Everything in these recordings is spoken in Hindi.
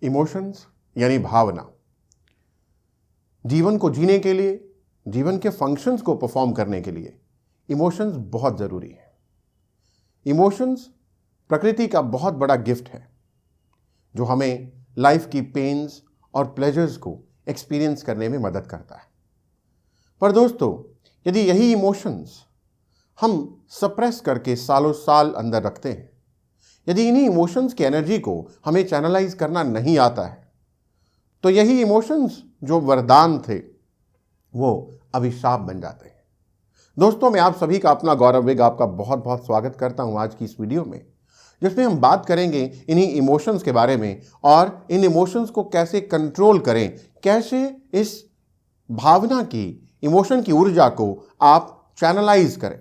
इमोशंस यानी भावना जीवन को जीने के लिए, जीवन के फंक्शंस को परफॉर्म करने के लिए इमोशंस बहुत जरूरी है। इमोशंस प्रकृति का बहुत बड़ा गिफ्ट है जो हमें लाइफ की पेन्स और प्लेजर्स को एक्सपीरियंस करने में मदद करता है। पर दोस्तों, यदि यही इमोशंस हम सप्रेस करके सालों साल अंदर रखते हैं, यदि इन्हीं इमोशंस की एनर्जी को हमें चैनलाइज करना नहीं आता है, तो यही इमोशंस जो वरदान थे वो अभिशाप बन जाते हैं। दोस्तों, मैं आप सभी का अपना गौरव वेग आपका बहुत बहुत स्वागत करता हूं आज की इस वीडियो में, जिसमें हम बात करेंगे इन्हीं इमोशंस के बारे में और इन इमोशंस को कैसे कंट्रोल करें, कैसे इस भावना की, इमोशन की ऊर्जा को आप चैनलाइज करें।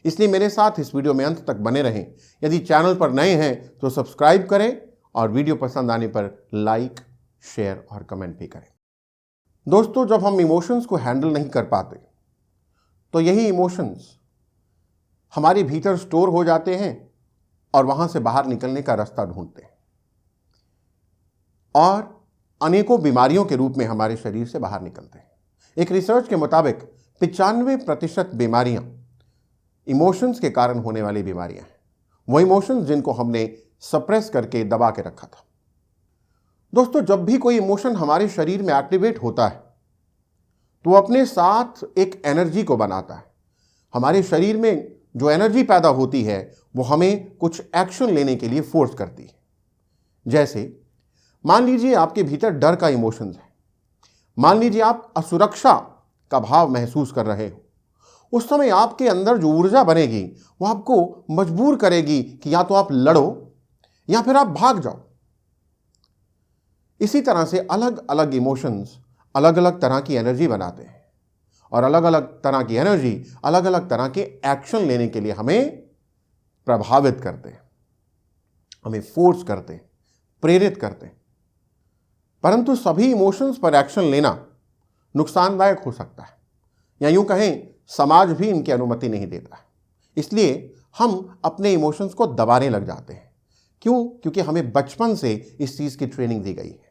इसलिए मेरे साथ इस वीडियो में अंत तक बने रहें। यदि चैनल पर नए हैं तो सब्सक्राइब करें और वीडियो पसंद आने पर लाइक, शेयर और कमेंट भी करें। दोस्तों, जब हम इमोशंस को हैंडल नहीं कर पाते तो यही इमोशंस हमारे भीतर स्टोर हो जाते हैं और वहां से बाहर निकलने का रास्ता ढूंढते हैं और अनेकों बीमारियों के रूप में हमारे शरीर से बाहर निकलते हैं। एक रिसर्च के मुताबिक 95% बीमारियां इमोशंस के कारण होने वाली बीमारियां हैं, वो इमोशंस जिनको हमने सप्रेस करके दबा के रखा था। दोस्तों, जब भी कोई इमोशन हमारे शरीर में एक्टिवेट होता है तो वो अपने साथ एक एनर्जी को बनाता है। हमारे शरीर में जो एनर्जी पैदा होती है वो हमें कुछ एक्शन लेने के लिए फोर्स करती है। जैसे मान लीजिए आपके भीतर डर का इमोशन है, मान लीजिए आप असुरक्षा का भाव महसूस कर रहे हो, उस समय आपके अंदर जो ऊर्जा बनेगी वो आपको मजबूर करेगी कि या तो आप लड़ो या फिर आप भाग जाओ। इसी तरह से अलग अलग इमोशंस अलग अलग तरह की एनर्जी बनाते हैं और अलग अलग तरह की एनर्जी अलग अलग तरह के एक्शन लेने के लिए हमें प्रभावित करते हैं, हमें फोर्स करते हैं, प्रेरित करते हैं। परंतु सभी इमोशंस पर एक्शन लेना नुकसानदायक हो सकता है, या यूं कहें समाज भी इनकी अनुमति नहीं देता है। इसलिए हम अपने इमोशंस को दबाने लग जाते हैं। क्यों? क्योंकि हमें बचपन से इस चीज़ की ट्रेनिंग दी गई है।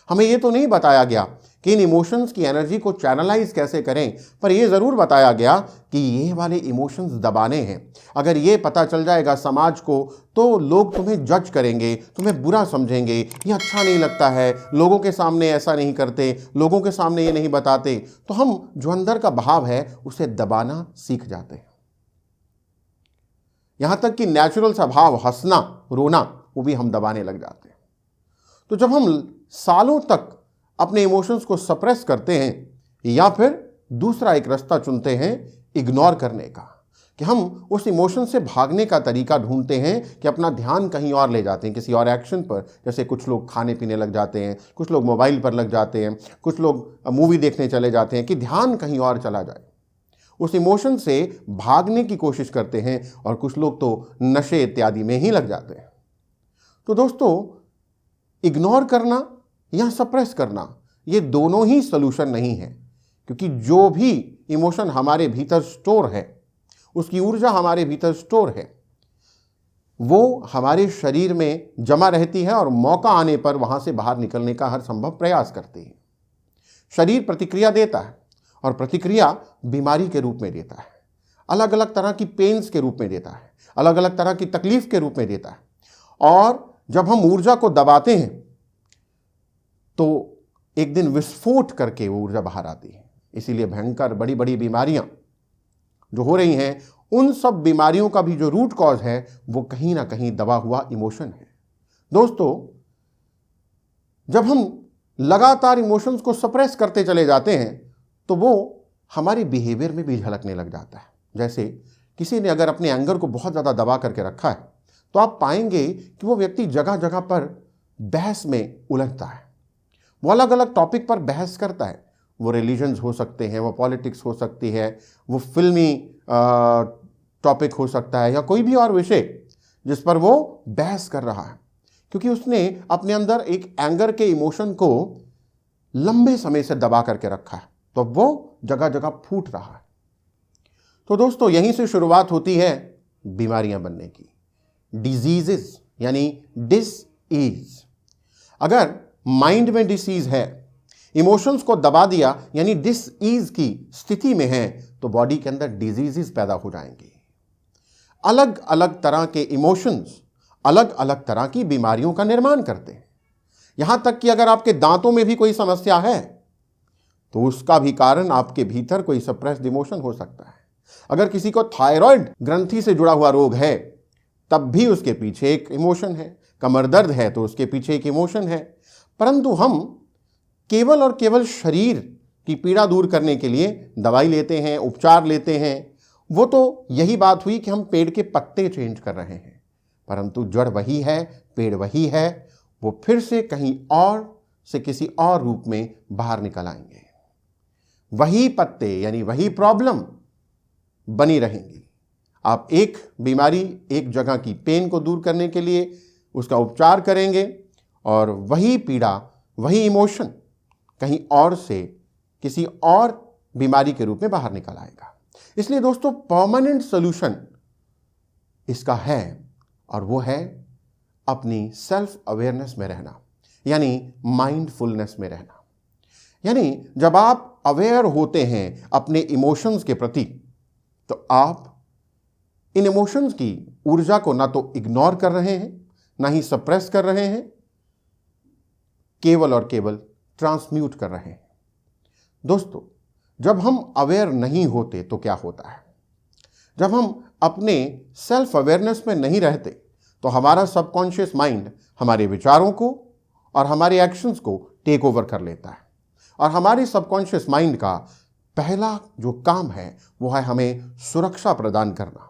हमें ये तो नहीं बताया गया कि इन इमोशंस की एनर्जी को चैनलाइज कैसे करें, पर यह ज़रूर बताया गया कि ये वाले इमोशंस दबाने हैं। अगर ये पता चल जाएगा समाज को तो लोग तुम्हें जज करेंगे, तुम्हें बुरा समझेंगे, ये अच्छा नहीं लगता है, लोगों के सामने ऐसा नहीं करते, लोगों के सामने ये नहीं बताते, तो हम जो अंदर का भाव है उसे दबाना सीख जाते हैं। यहां तक कि नेचुरल सा भाव, हंसना, रोना, वो भी हम दबाने लग जाते हैं। तो जब हम सालों तक अपने इमोशंस को सप्रेस करते हैं या फिर दूसरा एक रास्ता चुनते हैं इग्नोर करने का, कि हम उस इमोशन से भागने का तरीका ढूंढते हैं कि अपना ध्यान कहीं और ले जाते हैं, किसी और एक्शन पर। जैसे कुछ लोग खाने पीने लग जाते हैं, कुछ लोग मोबाइल पर लग जाते हैं, कुछ लोग मूवी देखने चले जाते हैं कि ध्यान कहीं और चला जाए। उस इमोशन से भागने की कोशिश करते हैं और कुछ लोग तो नशे इत्यादि में ही लग जाते हैं। तो दोस्तों, इग्नोर करना या सप्रेस करना ये दोनों ही सलूशन नहीं है, क्योंकि जो भी इमोशन हमारे भीतर स्टोर है, उसकी ऊर्जा हमारे भीतर स्टोर है, वो हमारे शरीर में जमा रहती है और मौका आने पर वहां से बाहर निकलने का हर संभव प्रयास करती है। शरीर प्रतिक्रिया देता है और प्रतिक्रिया बीमारी के रूप में देता है, अलग अलग तरह की पेन्स के रूप में देता है, अलग अलग तरह की तकलीफ के रूप में देता है। और जब हम ऊर्जा को दबाते हैं तो एक दिन विस्फोट करके वो ऊर्जा बाहर आती है। इसीलिए भयंकर बड़ी बड़ी बीमारियां जो हो रही हैं, उन सब बीमारियों का भी जो रूट कॉज है वो कहीं ना कहीं दबा हुआ इमोशन है। दोस्तों, जब हम लगातार इमोशंस को सप्रेस करते चले जाते हैं तो वो हमारी बिहेवियर में भी झलकने लग जाता है। जैसे किसी ने अगर अपने एंगर को बहुत ज़्यादा दबा करके रखा है तो आप पाएंगे कि वो व्यक्ति जगह जगह पर बहस में उलझता है, वो अलग अलग टॉपिक पर बहस करता है। वो रिलीजन्स हो सकते हैं, वो पॉलिटिक्स हो सकती है, वो फिल्मी टॉपिक हो सकता है, या कोई भी और विषय जिस पर वो बहस कर रहा है, क्योंकि उसने अपने अंदर एक एंगर के इमोशन को लंबे समय से दबा करके रखा है, तो वो जगह जगह फूट रहा है। तो दोस्तों, यहीं से शुरुआत होती है बीमारियां बनने की, डिजीजेस यानी डिसईज। अगर माइंड में डिसीज है, इमोशंस को दबा दिया यानी डिसईज की स्थिति में है, तो बॉडी के अंदर डिजीजेस पैदा हो जाएंगी। अलग अलग तरह के इमोशंस अलग अलग तरह की बीमारियों का निर्माण करते हैं। यहां तक कि अगर आपके दांतों में भी कोई समस्या है तो उसका भी कारण आपके भीतर कोई सप्रेस्ड इमोशन हो सकता है। अगर किसी को थायराइड ग्रंथि से जुड़ा हुआ रोग है तब भी उसके पीछे एक इमोशन है। कमर दर्द है तो उसके पीछे एक इमोशन है। परंतु हम केवल और केवल शरीर की पीड़ा दूर करने के लिए दवाई लेते हैं, उपचार लेते हैं। वो तो यही बात हुई कि हम पेड़ के पत्ते चेंज कर रहे हैं, परंतु जड़ वही है, पेड़ वही है। वो फिर से कहीं और से किसी और रूप में बाहर निकल आएंगे। वही पत्ते यानी वही प्रॉब्लम बनी रहेंगी। आप एक बीमारी, एक जगह की पेन को दूर करने के लिए उसका उपचार करेंगे और वही पीड़ा, वही इमोशन कहीं और से किसी और बीमारी के रूप में बाहर निकल आएगा। इसलिए दोस्तों, परमानेंट सॉल्यूशन इसका है और वो है अपनी सेल्फ अवेयरनेस में रहना, यानी माइंडफुलनेस में रहना। यानी जब आप अवेयर होते हैं अपने इमोशंस के प्रति, तो आप इन इमोशंस की ऊर्जा को ना तो इग्नोर कर रहे हैं, ना ही सप्रेस कर रहे हैं, केवल और केवल ट्रांसम्यूट कर रहे हैं। दोस्तों, जब हम अवेयर नहीं होते तो क्या होता है? जब हम अपने सेल्फ अवेयरनेस में नहीं रहते तो हमारा सबकॉन्शियस माइंड हमारे विचारों को और हमारे एक्शंस को टेक ओवर कर लेता है। और हमारे सबकॉन्शियस माइंड का पहला जो काम है वो है हमें सुरक्षा प्रदान करना।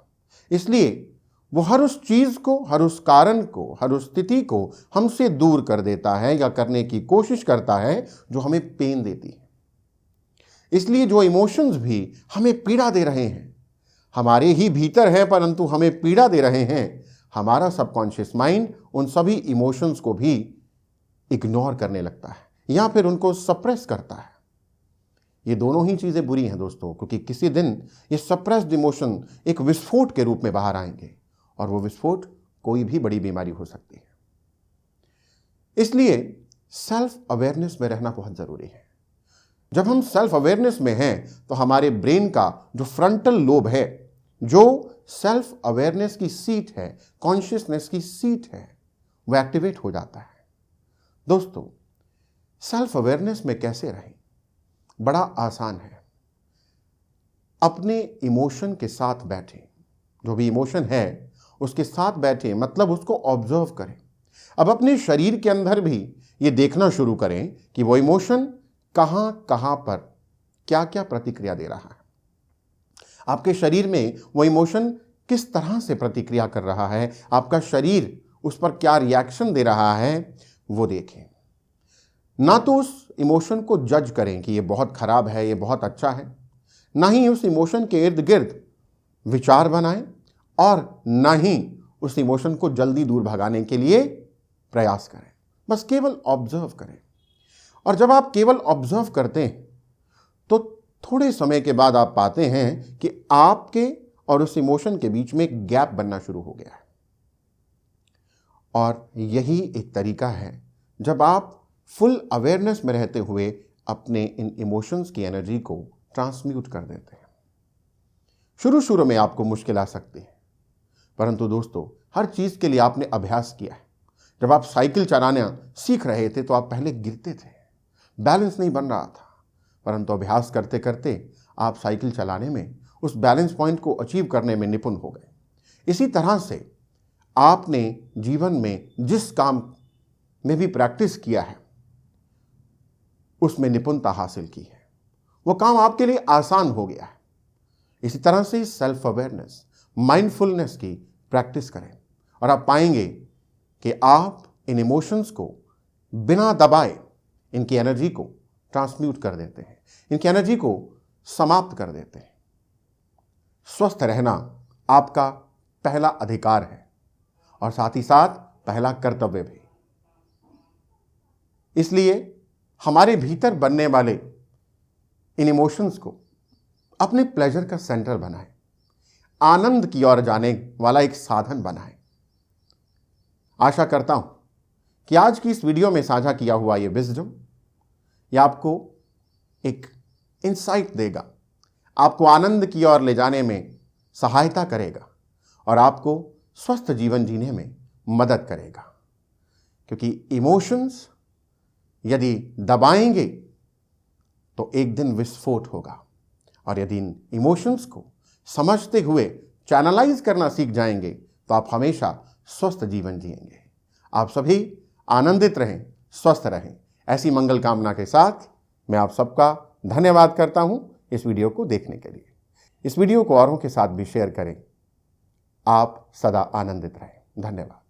इसलिए वो हर उस चीज को, हर उस कारण को, हर उस स्थिति को हमसे दूर कर देता है या करने की कोशिश करता है जो हमें पेन देती है। इसलिए जो इमोशंस भी हमें पीड़ा दे रहे हैं, हमारे ही भीतर हैं परंतु हमें पीड़ा दे रहे हैं, हमारा सबकॉन्शियस माइंड उन सभी इमोशंस को भी इग्नोर करने लगता है या फिर उनको सप्रेस करता है। ये दोनों ही चीजें बुरी हैं दोस्तों, क्योंकि किसी दिन ये सप्रेस्ड इमोशन एक विस्फोट के रूप में बाहर आएंगे और वो विस्फोट कोई भी बड़ी बीमारी हो सकती है। इसलिए सेल्फ अवेयरनेस में रहना बहुत जरूरी है। जब हम सेल्फ अवेयरनेस में हैं तो हमारे ब्रेन का जो फ्रंटल लोब है, जो सेल्फ अवेयरनेस की सीट है, कॉन्शियसनेस की सीट है, वो एक्टिवेट हो जाता है। दोस्तों, सेल्फ अवेयरनेस में कैसे रहें? बड़ा आसान है। अपने इमोशन के साथ बैठें। जो भी इमोशन है उसके साथ बैठें, मतलब उसको ऑब्जर्व करें। अब अपने शरीर के अंदर भी ये देखना शुरू करें कि वो इमोशन कहां कहां पर क्या क्या प्रतिक्रिया दे रहा है। आपके शरीर में वो इमोशन किस तरह से प्रतिक्रिया कर रहा है, आपका शरीर उस पर क्या रिएक्शन दे रहा है, वो देखें। ना तो उस इमोशन को जज करें कि ये बहुत खराब है, ये बहुत अच्छा है, ना ही उस इमोशन के इर्द गिर्द विचार बनाएं और ना ही उस इमोशन को जल्दी दूर भगाने के लिए प्रयास करें। बस केवल ऑब्जर्व करें। और जब आप केवल ऑब्जर्व करते हैं तो थोड़े समय के बाद आप पाते हैं कि आपके और उस इमोशन के बीच में एक गैप बनना शुरू हो गया है। और यही एक तरीका है जब आप फुल अवेयरनेस में रहते हुए अपने इन इमोशंस की एनर्जी को ट्रांसम्यूट कर देते हैं। शुरू शुरू में आपको मुश्किल आ सकती है, परंतु दोस्तों, हर चीज के लिए आपने अभ्यास किया है। जब आप साइकिल चलाना सीख रहे थे तो आप पहले गिरते थे, बैलेंस नहीं बन रहा था, परंतु अभ्यास करते करते आप साइकिल चलाने में, उस बैलेंस पॉइंट को अचीव करने में निपुण हो गए। इसी तरह से आपने जीवन में जिस काम में भी प्रैक्टिस किया है उसमें निपुणता हासिल की है, वो काम आपके लिए आसान हो गया है। इसी तरह से सेल्फ अवेयरनेस, माइंडफुलनेस की प्रैक्टिस करें और आप पाएंगे कि आप इन इमोशंस को बिना दबाए इनकी एनर्जी को ट्रांसम्यूट कर देते हैं, इनकी एनर्जी को समाप्त कर देते हैं। स्वस्थ रहना आपका पहला अधिकार है और साथ ही साथ पहला कर्तव्य भी। इसलिए हमारे भीतर बनने वाले इन इमोशंस को अपने प्लेजर का सेंटर बनाएं, आनंद की ओर जाने वाला एक साधन बनाएं। आशा करता हूं कि आज की इस वीडियो में साझा किया हुआ ये विजडम ये आपको एक इंसाइट देगा, आपको आनंद की ओर ले जाने में सहायता करेगा और आपको स्वस्थ जीवन जीने में मदद करेगा। क्योंकि इमोशंस यदि दबाएंगे तो एक दिन विस्फोट होगा, और यदि इन इमोशंस को समझते हुए चैनलाइज करना सीख जाएंगे तो आप हमेशा स्वस्थ जीवन जिएंगे। आप सभी आनंदित रहें, स्वस्थ रहें, ऐसी मंगल कामना के साथ मैं आप सबका धन्यवाद करता हूं इस वीडियो को देखने के लिए। इस वीडियो को औरों के साथ भी शेयर करें। आप सदा आनंदित रहें। धन्यवाद।